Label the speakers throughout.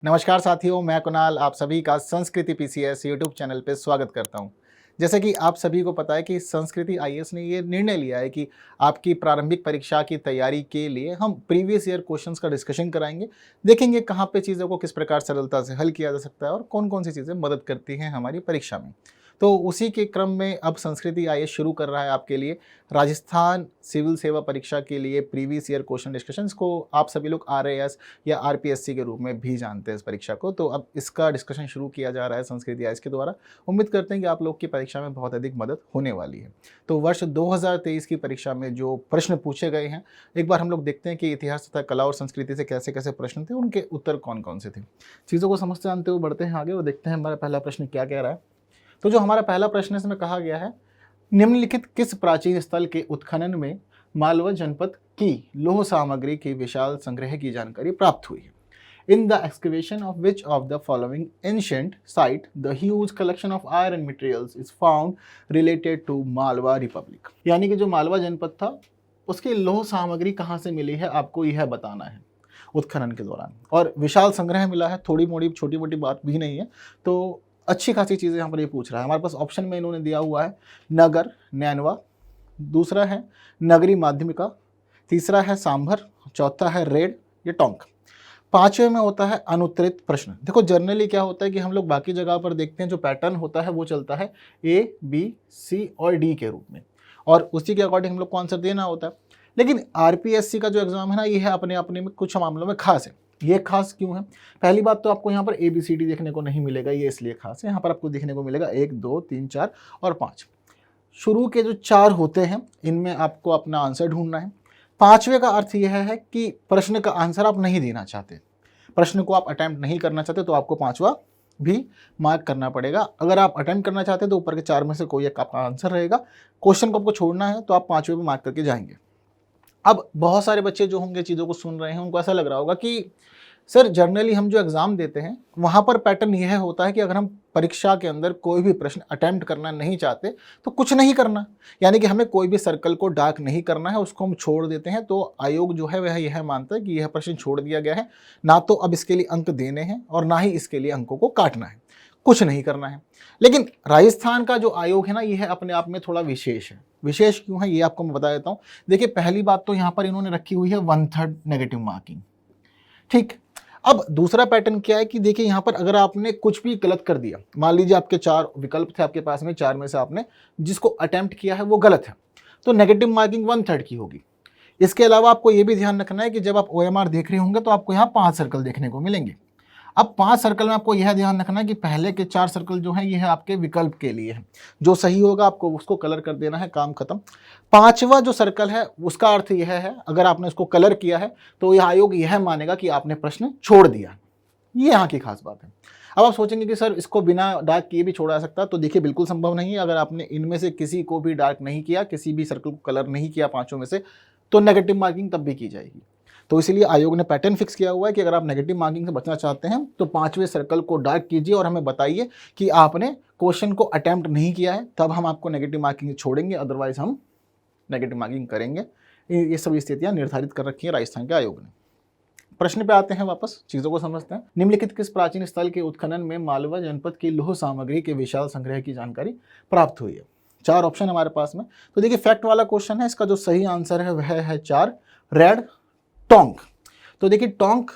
Speaker 1: नमस्कार साथियों, मैं कुणाल आप सभी का संस्कृति पीसीएस यूट्यूब चैनल पे स्वागत करता हूं। जैसे कि आप सभी को पता है कि संस्कृति आईएएस ने ये निर्णय लिया है कि आपकी प्रारंभिक परीक्षा की तैयारी के लिए हम प्रीवियस ईयर क्वेश्चंस का डिस्कशन कराएंगे। देखेंगे कहाँ पे चीज़ों को किस प्रकार सरलता से हल किया जा सकता है और कौन कौन सी चीज़ें मदद करती हैं हमारी परीक्षा में। तो उसी के क्रम में अब संस्कृति आईएएस शुरू कर रहा है आपके लिए राजस्थान सिविल सेवा परीक्षा के लिए प्रीवियस ईयर क्वेश्चन डिस्कशंस को। आप सभी लोग आरएएस या आरपीएससी के रूप में भी जानते हैं इस परीक्षा को। तो अब इसका डिस्कशन शुरू किया जा रहा है संस्कृति आईएएस के द्वारा। उम्मीद करते हैं कि आप लोग की परीक्षा में बहुत अधिक मदद होने वाली है। तो वर्ष 2023 की परीक्षा में जो प्रश्न पूछे गए हैं, एक बार हम लोग देखते हैं कि इतिहास तथा कला और संस्कृति से कैसे कैसे प्रश्न थे, उनके उत्तर कौन कौन से थे। चीज़ों को समझते जानते हुए बढ़ते हैं आगे और देखते हैं हमारा पहला प्रश्न क्या कह रहा है। तो जो हमारा पहला प्रश्न है इसमें कहा गया है, निम्नलिखित किस प्राचीन स्थल के उत्खनन में मालवा जनपद की लौह सामग्री के विशाल संग्रह की जानकारी प्राप्त हुई है। In the excavation of which of the following ancient site the huge collection of iron materials is found related to Malwa republic. यानी कि जो मालवा जनपद था उसकी लौह सामग्री कहाँ से मिली है, आपको यह बताना है उत्खनन के दौरान। और विशाल संग्रह मिला है, थोड़ी मोड़ी छोटी मोटी बात भी नहीं है, तो अच्छी खासी चीज़ें यहाँ पर ये पूछ रहा है। हमारे पास ऑप्शन में इन्होंने दिया हुआ है नगर नैनवा, दूसरा है नगरी माध्यमिका, तीसरा है सांभर, चौथा है रेड, ये टोंक। पांचवें में होता है अनुत्तरित प्रश्न। देखो जनरली क्या होता है कि हम लोग बाकी जगह पर देखते हैं जो पैटर्न होता है वो चलता है A, B, C और D के रूप में, और उसी के अकॉर्डिंग हम लोग को आंसर देना होता है। लेकिन आरपीएससी का जो एग्जाम है ना, ये है अपने अपने में कुछ मामलों में खास है। ये खास क्यों है? पहली बात तो आपको यहाँ पर ABCD देखने को नहीं मिलेगा, ये इसलिए खास है। यहाँ पर आपको देखने को मिलेगा 1, 2, 3, 4 और 5। शुरू के जो 4 होते हैं इनमें आपको अपना आंसर ढूंढना है। पांचवे का अर्थ यह है कि प्रश्न का आंसर आप नहीं देना चाहते, प्रश्न को आप अटेम्प्ट नहीं करना चाहते, तो आपको पांचवा भी मार्क करना पड़ेगा। अगर आप अटेम्प्ट करना चाहते हैं तो ऊपर के 4 में से कोई एक आपका आंसर रहेगा। क्वेश्चन को आपको छोड़ना है तो आप पांचवे पे मार्क करके जाएंगे। अब बहुत सारे बच्चे जो होंगे चीज़ों को सुन रहे हैं, उनको ऐसा लग रहा होगा कि सर जनरली हम जो एग्ज़ाम देते हैं वहाँ पर पैटर्न यह होता है कि अगर हम परीक्षा के अंदर कोई भी प्रश्न अटेम्प्ट करना नहीं चाहते तो कुछ नहीं करना, यानी कि हमें कोई भी सर्कल को डार्क नहीं करना है, उसको हम छोड़ देते हैं। तो आयोग जो है वह यह मानता है कि यह प्रश्न छोड़ दिया गया है, ना तो अब इसके लिए अंक देने हैं और ना ही इसके लिए अंकों को काटना है, कुछ नहीं करना है। लेकिन राजस्थान का जो आयोग है ना, यह अपने आप में थोड़ा विशेष है। विशेष क्यों है ये आपको मैं बता देता हूँ। देखिए पहली बात तो यहाँ पर इन्होंने रखी हुई है 1/3 नेगेटिव मार्किंग, ठीक। अब दूसरा पैटर्न क्या है कि देखिए यहाँ पर अगर आपने कुछ भी गलत कर दिया, मान लीजिए आपके 4 विकल्प थे आपके पास में, 4 में से आपने जिसको अटेम्प्ट किया है वो गलत है, तो नेगेटिव मार्किंग 1/3 की होगी। इसके अलावा आपको ये भी ध्यान रखना है कि जब आप OMR देख रहे होंगे तो आपको यहाँ 5 सर्कल देखने को मिलेंगे। अब 5 सर्कल में आपको यह ध्यान रखना है कि पहले के 4 सर्कल जो हैं ये है आपके विकल्प के लिए है, जो सही होगा आपको उसको कलर कर देना है, काम खत्म। पांचवा जो सर्कल है उसका अर्थ यह है, अगर आपने उसको कलर किया है तो यह आयोग यह मानेगा कि आपने प्रश्न छोड़ दिया। ये यहाँ की खास बात है। अब आप सोचेंगे कि सर इसको बिना डार्क किए भी छोड़ा जा सकता है, तो देखिए बिल्कुल संभव नहीं है। अगर आपने इनमें से किसी को भी डार्क नहीं किया, किसी भी सर्कल को कलर नहीं किया पांचों में से, तो नेगेटिव मार्किंग तब भी की जाएगी। तो इसलिए आयोग ने पैटर्न फिक्स किया हुआ है कि अगर आप नेगेटिव मार्किंग से बचना चाहते हैं तो 5वें सर्कल को डार्क कीजिए और हमें बताइए कि आपने क्वेश्चन को अटेम्प्ट नहीं किया है, तब हम आपको नेगेटिव मार्किंग छोड़ेंगे, अदरवाइज हम नेगेटिव मार्किंग करेंगे। ये सभी स्थितियां निर्धारित कर रखी है राजस्थान के आयोग ने। प्रश्न पे आते हैं वापस, चीजों को समझते हैं। निम्नलिखित किस प्राचीन स्थल के उत्खनन में मालवा जनपद की लौह सामग्री के विशाल संग्रह की जानकारी प्राप्त हुई है? 4 ऑप्शन हमारे पास में। तो देखिए फैक्ट वाला क्वेश्चन है, इसका जो सही आंसर है वह है 4 रेड टोंक। तो देखिए टोंक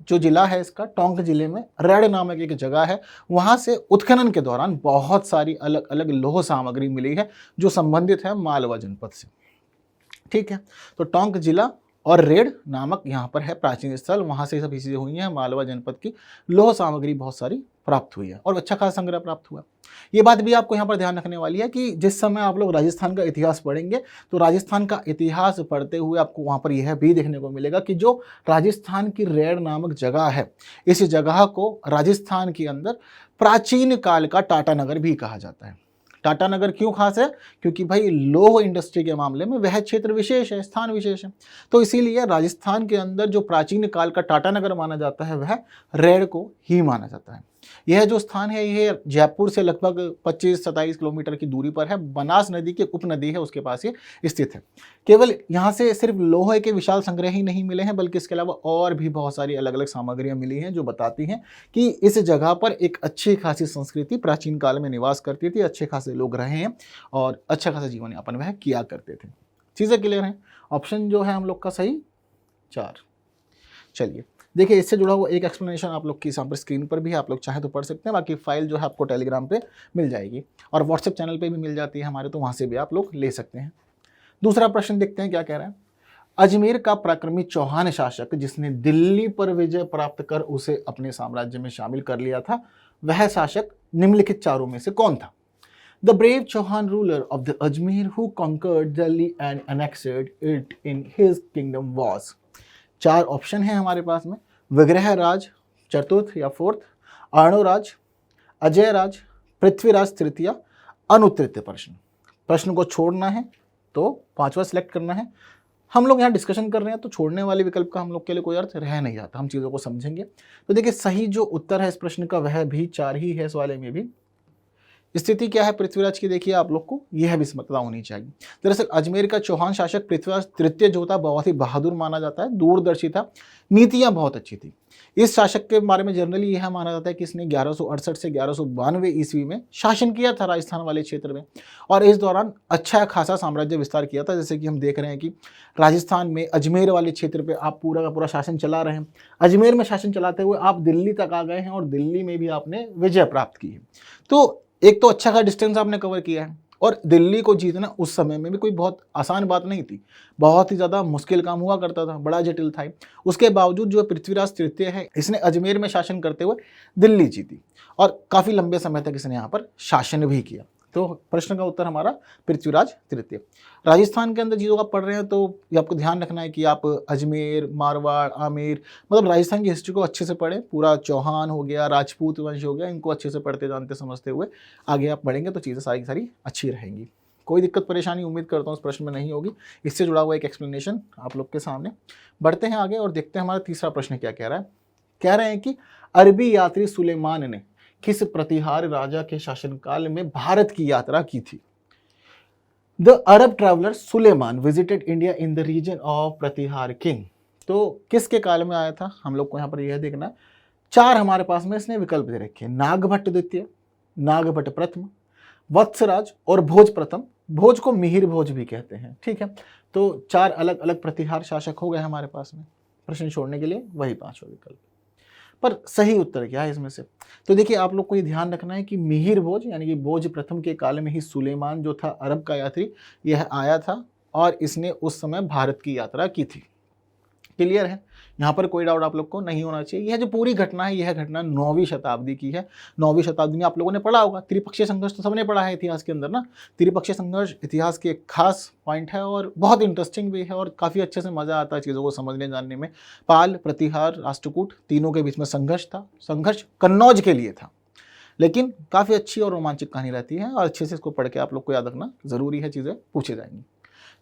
Speaker 1: जो जिला है, इसका टोंक जिले में रेड नामक एक जगह है, वहां से उत्खनन के दौरान बहुत सारी अलग अलग लौह सामग्री मिली है जो संबंधित है मालवा जनपद से, ठीक है। तो टोंक जिला और रेड नामक यहाँ पर है प्राचीन स्थल, वहाँ से सभी चीज़ें हुई हैं। मालवा जनपद की लौह सामग्री बहुत सारी प्राप्त हुई है और अच्छा खासा संग्रह प्राप्त हुआ। ये बात भी आपको यहाँ पर ध्यान रखने वाली है कि जिस समय आप लोग राजस्थान का इतिहास पढ़ेंगे तो राजस्थान का इतिहास पढ़ते हुए आपको वहाँ पर यह भी देखने को मिलेगा कि जो राजस्थान की रेड नामक जगह है, इस जगह को राजस्थान के अंदर प्राचीन काल का टाटा नगर भी कहा जाता है। टाटा नगर क्यों खास है? क्योंकि भाई लौह इंडस्ट्री के मामले में वह क्षेत्र विशेष है, स्थान विशेष है। तो इसीलिए राजस्थान के अंदर जो प्राचीन काल का टाटा नगर माना जाता है वह रेड को ही माना जाता है। यह जो स्थान है यह जयपुर से लगभग 25-27 किलोमीटर की दूरी पर है। बनास नदी की उपनदी है उसके पास ये स्थित है। केवल यहाँ से सिर्फ लोहे के विशाल संग्रह ही नहीं मिले हैं, बल्कि इसके अलावा और भी बहुत सारी अलग अलग सामग्रियां मिली हैं जो बताती हैं कि इस जगह पर एक अच्छी खासी संस्कृति प्राचीन काल में निवास करती थी, अच्छे खासे लोग रहे हैं और अच्छा खासा जीवन यापन वह किया करते थे। चीज़ें क्लियर हैं? ऑप्शन जो है हम लोग का सही 4। चलिए देखिए, इससे जुड़ा हुआ एक एक्सप्लेनेशन आप लोग की यहाँ पर स्क्रीन पर भी है, आप लोग चाहे तो पढ़ सकते हैं। बाकी फाइल जो है आपको टेलीग्राम पे मिल जाएगी और व्हाट्सएप चैनल पे भी मिल जाती है हमारे, तो वहाँ से भी आप लोग ले सकते हैं। दूसरा प्रश्न देखते हैं क्या कह रहा है। अजमेर का पराक्रमी चौहान शासक जिसने दिल्ली पर विजय प्राप्त कर उसे अपने साम्राज्य में शामिल कर लिया था, वह शासक निम्नलिखित चारों में से कौन था? The brave Chauhan ruler of the Ajmer who conquered Delhi and annexed it in his kingdom was। 4 option है हमारे पास में। विग्रह राज चतुर्थ या फोर्थ, अर्णोराज, अजय राज, पृथ्वीराज तृतीय, अनुतृतीय। प्रश्न को छोड़ना है तो 5वां सिलेक्ट करना है। हम लोग यहाँ डिस्कशन कर रहे हैं तो छोड़ने वाले विकल्प का हम लोग के लिए कोई अर्थ रह नहीं जाता, हम चीज़ों को समझेंगे। तो देखिए, सही जो उत्तर है इस प्रश्न का वह भी 4 ही है। इस वाले में भी स्थिति क्या है पृथ्वीराज की, देखिए आप लोग को यह भी पता होनी चाहिए। दरअसल अजमेर का चौहान शासक पृथ्वीराज तृतीय जो था बहुत ही बहादुर माना जाता है, दूरदर्शी था, नीतियां बहुत अच्छी थी। इस शासक के बारे में जनरली यह माना जाता है कि इसने 1168 से 1192 ईस्वी में शासन किया था राजस्थान वाले क्षेत्र में, और इस दौरान अच्छा खासा साम्राज्य विस्तार किया था। जैसे कि हम देख रहे हैं कि राजस्थान में अजमेर वाले क्षेत्र पे आप पूरा का पूरा शासन चला रहे हैं। अजमेर में शासन चलाते हुए आप दिल्ली तक आ गए हैं और दिल्ली में भी आपने विजय प्राप्त की है। तो एक तो अच्छा खासा डिस्टेंस आपने कवर किया है, और दिल्ली को जीतना उस समय में भी कोई बहुत आसान बात नहीं थी, बहुत ही ज़्यादा मुश्किल काम हुआ करता था, बड़ा जटिल था। उसके बावजूद जो पृथ्वीराज तृतीय है इसने अजमेर में शासन करते हुए दिल्ली जीती और काफ़ी लंबे समय तक इसने यहाँ पर शासन भी किया। तो प्रश्न का उत्तर हमारा पृथ्वीराज तृतीय। राजस्थान के अंदर चीज़ों का पढ़ रहे हैं तो ये आपको ध्यान रखना है कि आप अजमेर, मारवाड़, आमेर, मतलब राजस्थान की हिस्ट्री को अच्छे से पढ़ें। पूरा चौहान हो गया, राजपूत वंश हो गया, इनको अच्छे से पढ़ते जानते समझते हुए आगे आप बढ़ेंगे तो चीज़ें सारी की सारी अच्छी रहेंगी। कोई दिक्कत परेशानी उम्मीद करता हूँ इस प्रश्न में नहीं होगी। इससे जुड़ा हुआ एक एक्सप्लेनेशन आप लोग के सामने। बढ़ते हैं आगे और देखते हैं हमारा तीसरा प्रश्न क्या कह रहा है। कह रहे हैं कि अरबी यात्री सुलेमान ने किस प्रतिहार राजा के शासनकाल में भारत की यात्रा की थी? The Arab traveller Sulaiman visited India in the region of Pratihara king. तो किसके काल में आया था हम लोग को यहाँ पर यह देखना है। 4 हमारे पास में इसने विकल्प दे रखे हैं, नागभट्ट द्वितीय, नागभट्ट प्रथम, वत्सराज और भोज प्रथम। भोज को मिहिर भोज भी कहते हैं, ठीक है। तो 4 अलग अलग प्रतिहार शासक हो गए हमारे पास में। प्रश्न छोड़ने के लिए वही 5वां विकल्प। पर सही उत्तर क्या है इसमें से? तो देखिए, आप लोग को ये ध्यान रखना है कि मिहिर भोज यानी कि भोज प्रथम के काल में ही सुलेमान जो था अरब का यात्री, यह आया था और इसने उस समय भारत की यात्रा की थी। क्लियर है? यहाँ पर कोई डाउट आप लोग को नहीं होना चाहिए। यह जो पूरी घटना है यह घटना 9वीं शताब्दी की है। 9वीं शताब्दी में आप लोगों ने पढ़ा होगा त्रिपक्षीय संघर्ष, तो सबने पढ़ा है इतिहास के अंदर ना। त्रिपक्षीय संघर्ष इतिहास की एक खास पॉइंट है और बहुत इंटरेस्टिंग भी है और काफ़ी अच्छे से मज़ा आता है चीज़ों को समझने जानने में। पाल, प्रतिहार, राष्ट्रकूट तीनों के बीच में संघर्ष था। संघर्ष कन्नौज के लिए था, लेकिन काफ़ी अच्छी और रोमांचक कहानी रहती है और अच्छे से इसको पढ़ के आप लोग को याद रखना ज़रूरी है, चीज़ें पूछे जाएंगी।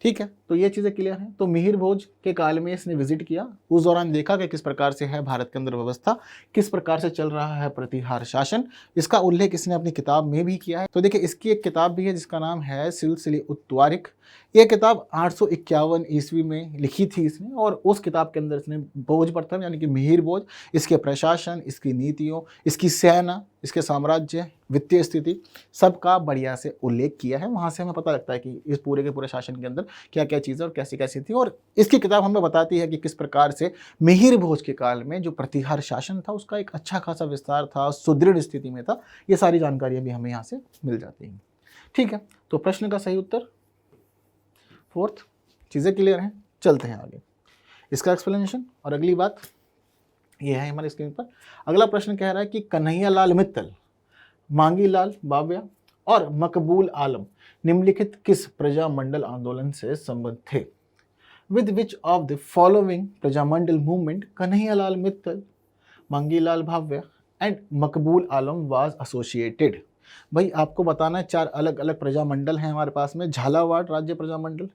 Speaker 1: ठीक है, तो ये चीज़ें क्लियर हैं। तो मिहिर भोज के काल में इसने विजिट किया, उस दौरान देखा कि किस प्रकार से है भारत के अंदर व्यवस्था, किस प्रकार से चल रहा है प्रतिहार शासन। इसका उल्लेख इसने अपनी किताब में भी किया है। तो देखिए, इसकी एक किताब भी है जिसका नाम है सिलसिले-उत-तवारिख। ये किताब 851 ईस्वी में लिखी थी इसने, और उस किताब के अंदर इसने भोज प्रथम यानी कि मिहिर भोज, इसके प्रशासन, इसकी नीतियों, इसकी सेना, इसके साम्राज्य, वित्तीय स्थिति, सबका बढ़िया से उल्लेख किया है। वहाँ से हमें पता लगता है कि इस पूरे के पूरे शासन के अंदर क्या क्या चीज़ें और कैसी कैसी थी। और इसकी किताब हमें बताती है कि किस प्रकार से मिहिर भोज के काल में जो प्रतिहार शासन था उसका एक अच्छा खासा विस्तार था, सुदृढ़ स्थिति में था। ये सारी जानकारियाँ भी हमें यहाँ से मिल जाती हैं। ठीक है, तो प्रश्न का सही उत्तर 4th। चीज़ें क्लियर हैं, चलते हैं आगे इसका एक्सप्लेनेशन। और अगली बात यह है हमारे स्क्रीन पर। अगला प्रश्न कह रहा है कि कन्हैयालाल मित्तल, मांगीलाल बावया और मकबूल आलम निम्नलिखित किस प्रजामंडल आंदोलन से संबद्ध थे? With which of the following Prajamandal movement Kanhaiyalal Mittal, Mangilal Bhavya and Maqbool Alam was associated? भाई आपको बताना है 4 अलग अलग प्रजामंडल हैं हमारे पास में। झालावाड़ राज्य प्रजामंडल,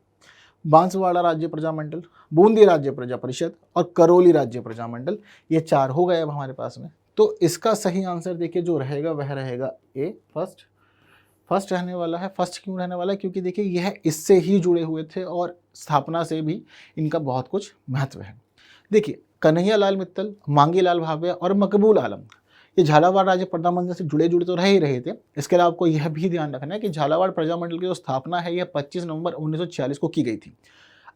Speaker 1: बांसवाड़ा राज्य प्रजामंडल, बूंदी राज्य प्रजा परिषद और करौली राज्य प्रजामंडल। ये 4 हो गए अब हमारे पास में। तो इसका सही आंसर देखिए जो रहेगा वह रहेगा ए, फर्स्ट रहने वाला है। फर्स्ट क्यों रहने वाला है? क्योंकि देखिए यह इससे ही जुड़े हुए थे और स्थापना से भी इनका बहुत कुछ महत्व है। देखिए कन्हैया लाल मित्तल, मांगी लाल भावे और मकबूल आलम, ये झालावाड़ राज्य प्रजामंडल से जुड़े तो रह ही रहे थे। इसके अलावा आपको यह भी ध्यान रखना है कि झालावाड़ प्रजामंडल की जो स्थापना है यह 25 नवंबर 1946 को की गई थी।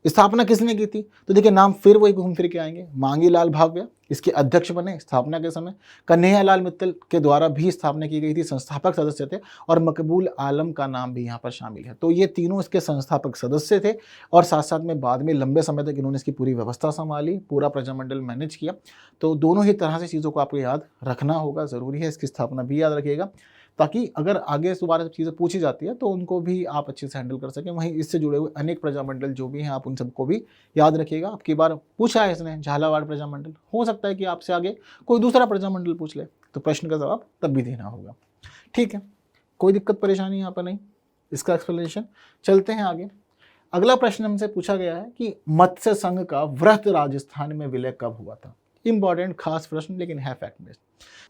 Speaker 1: स्थापना किसने की थी? तो देखिए नाम फिर वही घूम फिर के आएंगे, मांगी लाल भाव्य इसके अध्यक्ष बने स्थापना के समय, कन्हैया लाल मित्तल के द्वारा भी स्थापना की गई थी, संस्थापक सदस्य थे, और मकबूल आलम का नाम भी यहाँ पर शामिल है। तो ये तीनों इसके संस्थापक सदस्य थे और साथ साथ में बाद में लंबे समय तक इन्होंने इसकी पूरी व्यवस्था संभाली, पूरा प्रजामंडल मैनेज किया। तो दोनों ही तरह से चीज़ों को आपको याद रखना होगा, ज़रूरी है इसकी स्थापना भी याद रखिएगा, ताकि अगर आगे दोबारा चीज़ें पूछी जाती है तो उनको भी आप अच्छे से हैंडल कर सकें। वहीं इससे जुड़े हुए अनेक प्रजामंडल जो भी हैं आप उन सबको भी याद रखिएगा। आपकी बार पूछा है इसने झालावाड़ प्रजामंडल, हो सकता है कि आपसे आगे कोई दूसरा प्रजामंडल पूछ ले, तो प्रश्न का जवाब तब भी देना होगा। ठीक है, कोई दिक्कत परेशानी यहाँ पर नहीं, इसका एक्सप्लेनेशन। चलते हैं आगे। अगला प्रश्न हमसे पूछा गया है कि मत्स्य संघ का व्रत राजस्थान में विलय कब हुआ था? इंपॉर्टेंट खास प्रश्न, लेकिन है फैक्ट बेस्ड।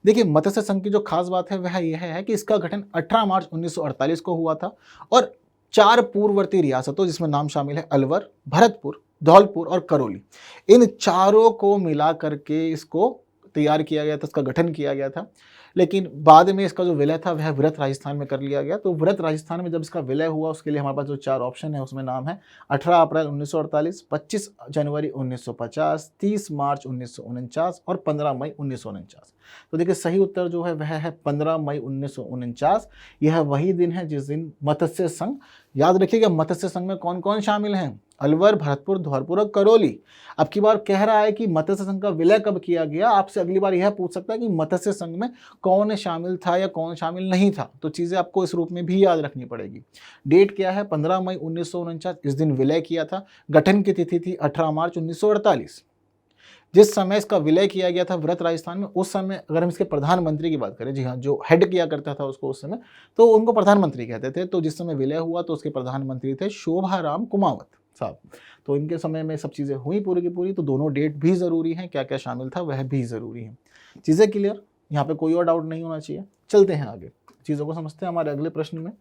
Speaker 1: देखिए मत्स्य संघ की जो खास बात है वह यह है कि इसका गठन 18 मार्च 1948 को हुआ था और 4 पूर्ववर्ती रियासतों, जिसमें नाम शामिल है अलवर, भरतपुर, धौलपुर और करौली, इन चारों को मिला करके इसको तैयार किया गया था, इसका गठन किया गया था। लेकिन बाद में इसका जो विलय था वह वृहत राजस्थान में कर लिया गया। तो वृहत राजस्थान में जब इसका विलय हुआ उसके लिए हमारे पास जो 4 ऑप्शन है उसमें नाम है 18 अप्रैल 1948, 25 जनवरी 1950, 30 मार्च 1949 और 15 मई 1949। तो देखिए सही उत्तर जो है वह है 15 मई 1949। यह वही दिन है जिस दिन मत्स्य संघ, याद रखिएगा मत्स्य संघ में कौन कौन शामिल हैं? अलवर, भरतपुर, धौलपुर और करौली। अब की बार कह रहा है कि मत्स्य संघ का विलय कब किया गया, आपसे अगली बार यह पूछ सकता है कि मत्स्य संघ में कौन शामिल था या कौन शामिल नहीं था। तो चीज़ें आपको इस रूप में भी याद रखनी पड़ेगी। डेट क्या है? 15 मई 1949, इस दिन विलय किया था। गठन की तिथि थी 18 मार्च 1948। जिस समय इसका विलय किया गया था व्रत राजस्थान में, उस समय अगर हम इसके प्रधानमंत्री की बात करें, जी हाँ, जो हेड किया करता था उसको उस समय, तो उनको प्रधानमंत्री कहते थे। तो जिस समय विलय हुआ तो उसके प्रधानमंत्री थे शोभाराम कुमावत साहब। तो इनके समय में सब चीज़ें हुई पूरी की पूरी। तो दोनों डेट भी ज़रूरी हैं, क्या क्या शामिल था वह भी ज़रूरी है। चीज़ें क्लियर, यहाँ पे कोई और डाउट नहीं होना चाहिए। चलते हैं आगे, चीज़ों को समझते हैं। हमारे अगले प्रश्न में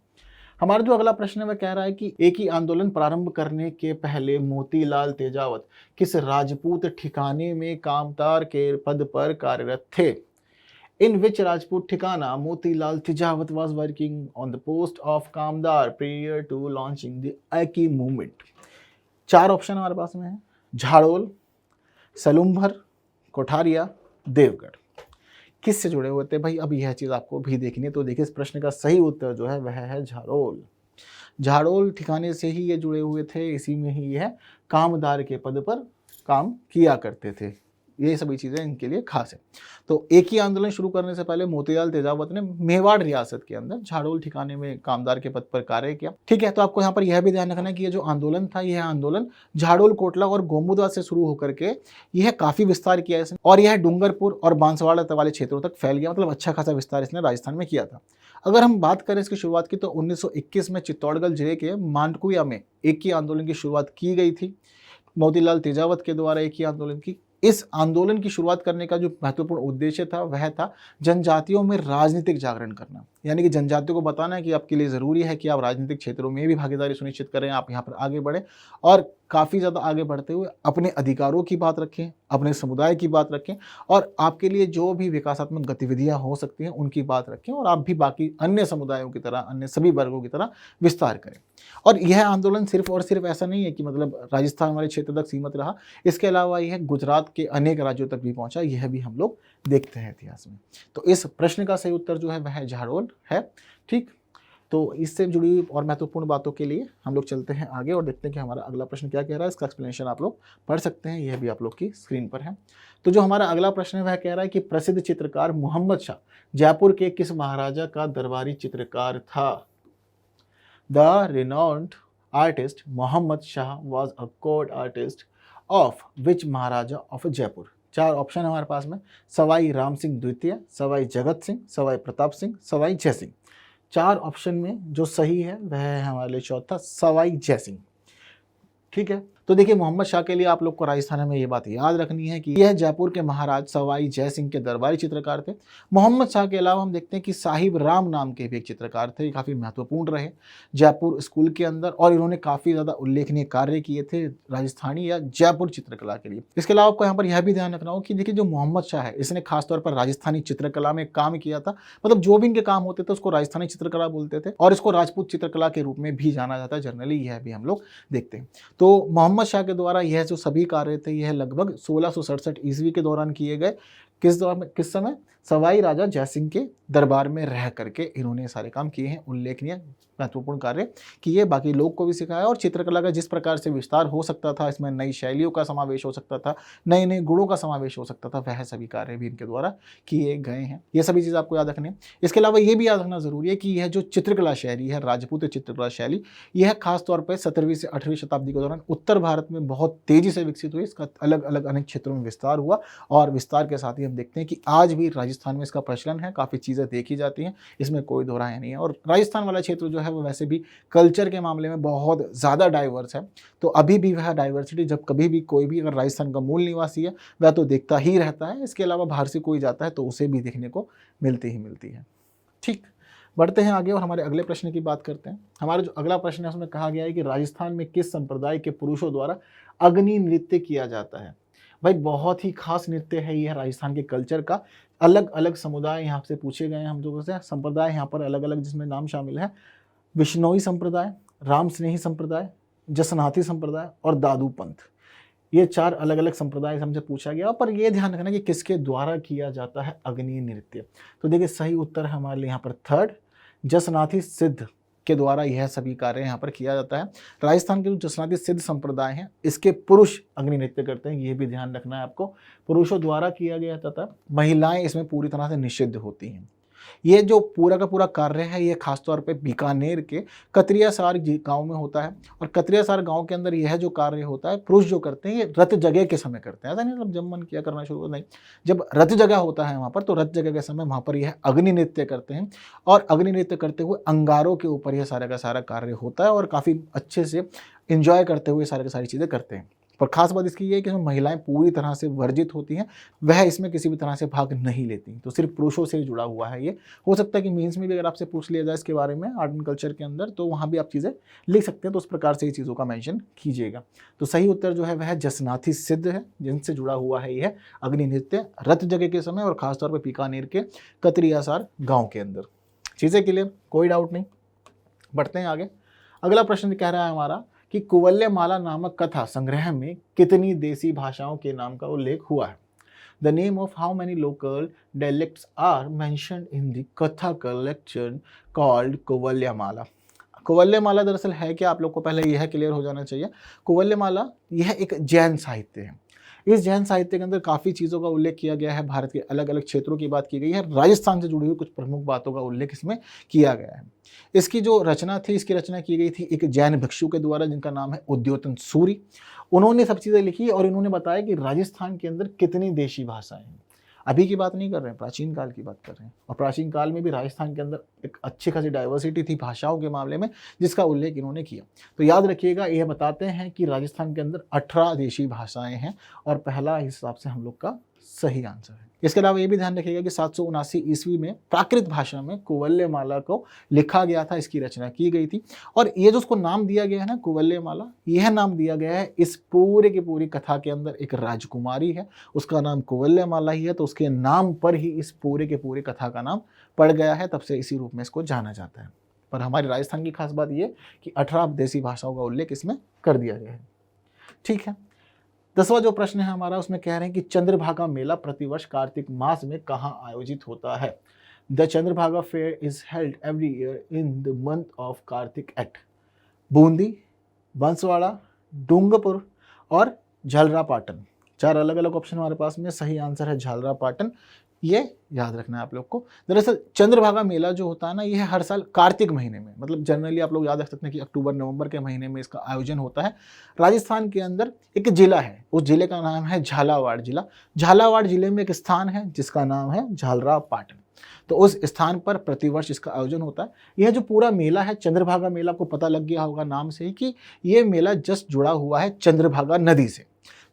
Speaker 1: हमारा जो अगला प्रश्न है वह कह रहा है कि एक ही आंदोलन प्रारंभ करने के पहले मोतीलाल तेजावत किस राजपूत ठिकाने में कामदार के पद पर कार्यरत थे? इन विच राजपूत ठिकाना Motilal Tejawat was working on the post of Kamdar prior to launching the एकी मूवमेंट? 4 ऑप्शन हमारे पास में है, झाड़ोल, सलूम्भर, कोठारिया, देवगढ़। किससे जुड़े हुए थे भाई? अब यह चीज़ आपको भी देखनी है। तो देखिए इस प्रश्न का सही उत्तर जो है वह है झाड़ोल। झाड़ोल ठिकाने से ही ये जुड़े हुए थे, इसी में ही यह कामदार के पद पर काम किया करते थे। ये सभी चीज़ें इनके लिए खास है। तो एक ही आंदोलन शुरू करने से पहले मोतीलाल तेजावत ने मेवाड़ रियासत के अंदर झाड़ोल ठिकाने में कामदार के पद पर कार्य किया। ठीक है, तो आपको यहाँ पर यह भी ध्यान रखना है कि ये जो आंदोलन था, यह आंदोलन झाड़ोल, कोटला और गोमुदा से शुरू होकर के यह काफ़ी विस्तार किया इसने, और यह डूंगरपुर और बांसवाड़ा वाले क्षेत्रों तक फैल गया। मतलब अच्छा खासा विस्तार इसने राजस्थान में किया था। अगर हम बात करें इसकी शुरुआत की, तो 1921 में चित्तौड़गढ़ जिले के मांडकुया में एक ही आंदोलन की शुरुआत की गई थी मोतीलाल तेजावत के द्वारा। एक ही आंदोलन की, इस आंदोलन की शुरुआत करने का जो महत्वपूर्ण उद्देश्य था वह था जनजातियों में राजनीतिक जागरण करना। यानी कि जनजातियों को बताना है कि आपके लिए ज़रूरी है कि आप राजनीतिक क्षेत्रों में भी भागीदारी सुनिश्चित करें, आप यहाँ पर आगे बढ़ें और काफ़ी ज़्यादा आगे बढ़ते हुए अपने अधिकारों की बात रखें, अपने समुदाय की बात रखें, और आपके लिए जो भी विकासात्मक गतिविधियाँ हो सकती हैं उनकी बात रखें, और आप भी बाकी अन्य समुदायों की तरह, अन्य सभी वर्गों की तरह विस्तार करें। और यह आंदोलन सिर्फ और सिर्फ ऐसा नहीं है कि मतलब राजस्थान वाले क्षेत्र तक सीमित रहा, इसके अलावा यह गुजरात के अनेक राज्यों तक भी पहुंचा। यह भी हम लोग देखते हैं इतिहास में। तो इस प्रश्न का सही उत्तर जो है वह झाड़ोल है। ठीक, तो इससे जुड़ी हुई और महत्वपूर्ण बातों के लिए हम लोग चलते हैं आगे और देखते हैं कि हमारा अगला प्रश्न क्या कह रहा है। इसका एक्सप्लेनेशन आप लोग पढ़ सकते हैं, यह भी आप लोग की स्क्रीन पर है। तो जो हमारा अगला प्रश्न है वह कह रहा है कि प्रसिद्ध चित्रकार मोहम्मद शाह जयपुर के किस महाराजा का दरबारी चित्रकार था? The renowned artist Mohammad Shah was a court artist of which maharaja of Jaipur? 4 option हमारे पास में, सवाई राम सिंह द्वितीय, सवाई जगत सिंह, सवाई प्रताप सिंह, सवाई जय सिंह। 4 ऑप्शन में जो सही है वह है हमारे लिए चौथा, सवाई जय सिंह। ठीक है, तो देखिए, मोहम्मद शाह के लिए आप लोग को राजस्थान में ये बात याद रखनी है कि यह जयपुर के महाराज सवाई जय सिंह के दरबारी चित्रकार थे। मोहम्मद शाह के अलावा हम देखते हैं कि साहिब राम नाम के भी एक चित्रकार थे, काफ़ी महत्वपूर्ण रहे जयपुर स्कूल के अंदर, और इन्होंने काफ़ी ज़्यादा उल्लेखनीय कार्य किए थे राजस्थानी या जयपुर चित्रकला के लिए। इसके अलावा आपको यहाँ पर यह भी ध्यान रखना हो कि देखिए, जो मोहम्मद शाह है इसने खासतौर पर राजस्थानी चित्रकला में काम किया था। मतलब जो भी इनके काम होते थे उसको राजस्थानी चित्रकला बोलते थे, और इसको राजपूत चित्रकला के रूप में भी जाना जाता है। जनरली यह भी हम लोग देखते हैं। तो मोहम्मद शाह के द्वारा यह जो सभी कार्य थे यह लगभग 1667 ईस्वी के दौरान किए गए। किस समय? सवाई राजा जयसिंह के दरबार में रह करके इन्होंने सारे काम किए हैं, उल्लेखनीय महत्वपूर्ण कार्य किए, बाकी लोग को भी सिखाया। और चित्रकला का जिस प्रकार से विस्तार हो सकता था, इसमें नई शैलियों का समावेश हो सकता था, नए नए गुणों का समावेश हो सकता था, वह सभी कार्य भी इनके द्वारा किए गए हैं। ये सभी चीज़ आपको याद रखनी है। इसके अलावा ये भी याद रखना जरूरी है कि यह जो चित्रकला शैली है, राजपूत चित्रकला शैली, यह खासतौर पर 17वीं से 8वीं शताब्दी के दौरान उत्तर भारत में बहुत तेजी से विकसित हुई। इसका अलग अलग अनेक क्षेत्रों में विस्तार हुआ, और विस्तार के साथ ही हम देखते हैं कि आज भी राजस्थान में इसका प्रचलन है, काफ़ी चीज़ें देखी जाती हैं, इसमें कोई दो राय नहीं है। और राजस्थान वाला क्षेत्र जो है वो वैसे भी कल्चर के मामले में बहुत ज़्यादा डाइवर्स है। तो अभी भी वह डाइवर्सिटी, जब कभी भी कोई भी अगर राजस्थान का मूल निवासी है वह तो देखता ही रहता है, इसके अलावा बाहर से कोई जाता है तो उसे भी देखने को मिलती ही मिलती है। ठीक, बढ़ते हैं आगे और हमारे अगले प्रश्न की बात करते हैं। हमारा जो अगला प्रश्न है उसमें कहा गया है कि राजस्थान में किस संप्रदाय के पुरुषों द्वारा अग्नि नृत्य किया जाता है। भाई, बहुत ही खास नृत्य है यह राजस्थान के कल्चर का। अलग अलग समुदाय यहाँ से पूछे गए हैं हम लोगों से, संप्रदाय यहाँ पर अलग अलग, जिसमें नाम शामिल है विश्नोई संप्रदाय, राम स्नेही संप्रदाय, जसनाथी संप्रदाय और दादू पंथ। ये 4 अलग अलग संप्रदाय से हमसे पूछा गया। पर यह ध्यान रखना कि किसके द्वारा किया जाता है अग्नि नृत्य। तो देखिए, सही उत्तर है हमारे लिए यहाँ पर 3rd, जसनाथी सिद्ध के द्वारा यह सभी कार्य यहाँ पर किया जाता है। राजस्थान के जो जसनाथी सिद्ध संप्रदाय हैं इसके पुरुष अग्नि नृत्य करते हैं, ये भी ध्यान रखना है आपको। पुरुषों द्वारा किया गया जाता है, महिलाएं इसमें पूरी तरह से निषिद्ध होती हैं। ये जो पूरा का पूरा कार्य है ये खासतौर पे बीकानेर के कतरियासार गांव में होता है। और कतरियासार गांव के अंदर यह जो कार्य होता है पुरुष जो करते हैं ये रत जगह के समय करते हैं। ऐसा नहीं जब मन किया करना शुरू, नहीं, जब रत जगह होता है वहाँ पर, तो रत जगह के समय वहाँ पर यह अग्नि नृत्य करते हैं। और अग्नि नृत्य करते हुए अंगारों के ऊपर यह सारा का सारा कार्य होता है, और काफ़ी अच्छे से इंजॉय करते हुए सारी की सारी चीज़ें करते हैं। पर खास बात इसकी ये है कि इसमें महिलाएं पूरी तरह से वर्जित होती हैं, वह इसमें किसी भी तरह से भाग नहीं लेती। तो सिर्फ पुरुषों से जुड़ा हुआ है ये। हो सकता है कि मेंस में भी अगर आपसे पूछ लिया जाए इसके बारे में आर्ट एंड कल्चर के अंदर, तो वहाँ भी आप चीज़ें लिख सकते हैं, तो उस प्रकार से ये चीज़ों का मेंशन कीजिएगा। तो सही उत्तर जो है वह जसनाथी सिद्ध है, जिनसे जुड़ा हुआ है यह अग्नि नृत्य रथ जगह के समय, और खासतौर पर बीकानेर के कतरियासार गाँव के अंदर। चीज़ें के लिए कोई डाउट नहीं। बढ़ते हैं आगे। अगला प्रश्न कह रहा है हमारा कि कुवल्यमाला नामक कथा संग्रह में कितनी देसी भाषाओं के नाम का उल्लेख हुआ है। The name of how many local dialects are mentioned in the katha collection called Kuvalayamala. Kuvalayamala दरअसल है क्या, आप लोग को पहले यह क्लियर हो जाना चाहिए। कुवल्यमाला यह एक जैन साहित्य है। इस जैन साहित्य के अंदर काफ़ी चीज़ों का उल्लेख किया गया है, भारत के अलग अलग क्षेत्रों की बात की गई है, राजस्थान से जुड़ी हुई कुछ प्रमुख बातों का उल्लेख इसमें किया गया है। इसकी जो रचना थी, इसकी रचना की गई थी एक जैन भिक्षु के द्वारा, जिनका नाम है उद्योतन सूरी। उन्होंने सब चीज़ें लिखी और इन्होंने बताया कि राजस्थान के अंदर कितनी देशी भाषाएं हैं। अभी की बात नहीं कर रहे हैं, प्राचीन काल की बात कर रहे हैं। और प्राचीन काल में भी राजस्थान के अंदर एक अच्छी खासी डाइवर्सिटी थी भाषाओं के मामले में, जिसका उल्लेख इन्होंने किया। तो याद रखिएगा, यह बताते हैं कि राजस्थान के अंदर 18 देशी भाषाएं हैं, और पहला हिसाब से हम लोग का सही आंसर है। इसके अलावा ये भी ध्यान रखिएगा कि 779 ईस्वी में प्राकृत भाषा में कुवल्यमाला को लिखा गया था, इसकी रचना की गई थी। और ये जो उसको नाम दिया गया है ना कुवल्यमाला, यह नाम दिया गया है इस पूरे की पूरी कथा के अंदर एक राजकुमारी है, उसका नाम कुवल्यमाला ही है, तो उसके नाम पर ही इस पूरे के पूरी कथा का नाम पड़ गया है, तब से इसी रूप में इसको जाना जाता है। पर हमारे राजस्थान की खास बात यह कि 18 देसी भाषाओं का उल्लेख इसमें कर दिया गया है। ठीक है, 10वां जो प्रश्न है हमारा, उसमें कह रहे हैं कि चंद्रभागा मेला प्रतिवर्ष कार्तिक मास में कहाँ आयोजित होता है। The Chandrabhaga fair is held every year in the month of Kartik at Bundi, Banswara, Dungarpur और झालरापाटन। 4 अलग अलग ऑप्शन हमारे पास में, सही आंसर है झालरापाटन। ये याद रखना है आप लोग को। दरअसल चंद्रभागा मेला जो होता है ना, यह हर साल कार्तिक महीने में, मतलब जनरली आप लोग याद रख सकते हैं कि अक्टूबर नवंबर के महीने में इसका आयोजन होता है। राजस्थान के अंदर एक जिला है, उस जिले का नाम है झालावाड़ जिला। झालावाड़ जिले में एक स्थान है जिसका नाम है झालरापाटन। तो उस स्थान पर प्रतिवर्ष इसका आयोजन होता है। यह जो पूरा मेला है चंद्रभागा मेला, आपको पता लग गया होगा नाम से ही कि ये मेला जस्ट जुड़ा हुआ है चंद्रभागा नदी से।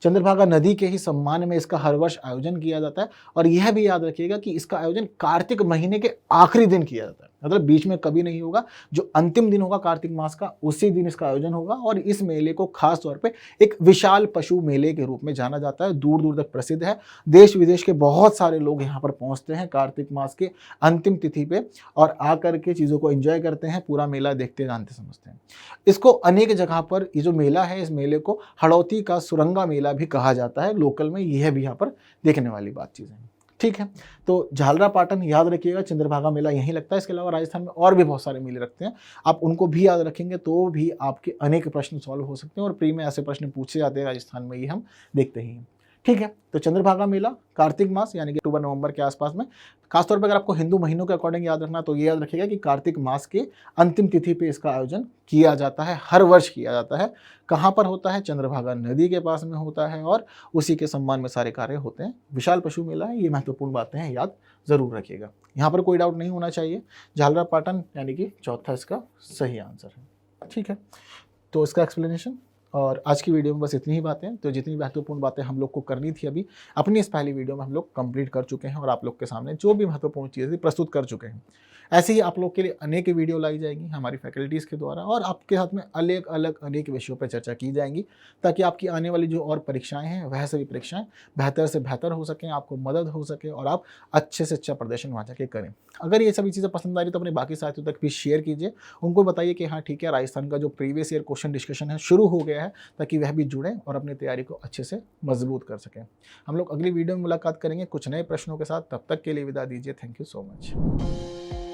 Speaker 1: चंद्रभागा नदी के ही सम्मान में इसका हर वर्ष आयोजन किया जाता है। और यह भी याद रखिएगा कि इसका आयोजन कार्तिक महीने के आखिरी दिन किया जाता है, मतलब बीच में कभी नहीं होगा। जो अंतिम दिन होगा कार्तिक मास का, उसी दिन इसका आयोजन होगा। और इस मेले को खास तौर पे एक विशाल पशु मेले के रूप में जाना जाता है, दूर दूर तक प्रसिद्ध है। देश विदेश के बहुत सारे लोग यहाँ पर पहुँचते हैं कार्तिक मास के अंतिम तिथि पे और आकर के चीज़ों को एंजॉय करते हैं, पूरा मेला देखते जानते समझते हैं। इसको अनेक जगह पर ये जो मेला है, इस मेले को हड़ौती का सुरंगा मेला भी कहा जाता है लोकल में। यह भी यहाँ पर देखने वाली बात चीज़ है। ठीक है, तो झालरापाटन याद रखिएगा, चंद्रभागा मेला यहीं लगता है। इसके अलावा राजस्थान में और भी बहुत सारे मेले रखते हैं, आप उनको भी याद रखेंगे तो भी आपके अनेक प्रश्न सॉल्व हो सकते हैं। और प्री में ऐसे प्रश्न पूछे जाते हैं राजस्थान में, ये हम देखते ही हैं। ठीक है, तो चंद्रभागा मेला कार्तिक मास यानी कि अक्टूबर नवंबर के आसपास में, खासतौर पर अगर आपको हिंदू महीनों के अकॉर्डिंग याद रखना तो ये याद रखिएगा कि कार्तिक मास के अंतिम तिथि पे इसका आयोजन किया जाता है, हर वर्ष किया जाता है। कहाँ पर होता है? चंद्रभागा नदी के पास में होता है और उसी के सम्मान में सारे कार्य होते हैं। विशाल पशु मेला है, ये महत्वपूर्ण बातें हैं, याद जरूर रखिएगा। यहाँ पर कोई डाउट नहीं होना चाहिए। झालरापाटन यानी कि चौथा इसका सही आंसर है। ठीक है, तो इसका एक्सप्लेनेशन और आज की वीडियो में बस इतनी ही बातें। तो जितनी महत्वपूर्ण बातें हम लोग को करनी थी अभी अपनी इस पहली वीडियो में हम लोग कंप्लीट कर चुके हैं और आप लोग के सामने जो भी महत्वपूर्ण चीज़ें थी प्रस्तुत कर चुके हैं। ऐसे ही आप लोग के लिए अनेक वीडियो लाई जाएंगी हमारी फैकल्टीज़ के द्वारा और आपके साथ में अलग अलग अनेक विषयों पर चर्चा की जाएंगी, ताकि आपकी आने वाली जो और परीक्षाएं हैं वह सभी परीक्षाएं बेहतर से बेहतर हो सकें, आपको मदद हो सके और आप अच्छे से अच्छा प्रदर्शन वहाँ जाके करें। अगर ये सभी चीज़ें पसंद आ रही तो अपने बाकी साथियों तक भी शेयर कीजिए, उनको बताइए कि हाँ ठीक है, राजस्थान का जो प्रीवियस ईयर क्वेश्चन डिस्कशन है शुरू हो गया है, ताकि वह भी जुड़ें और अपनी तैयारी को अच्छे से मजबूत कर सकें। हम लोग अगली वीडियो में मुलाकात करेंगे कुछ नए प्रश्नों के साथ। तब तक के लिए विदा दीजिए। Thank you so much.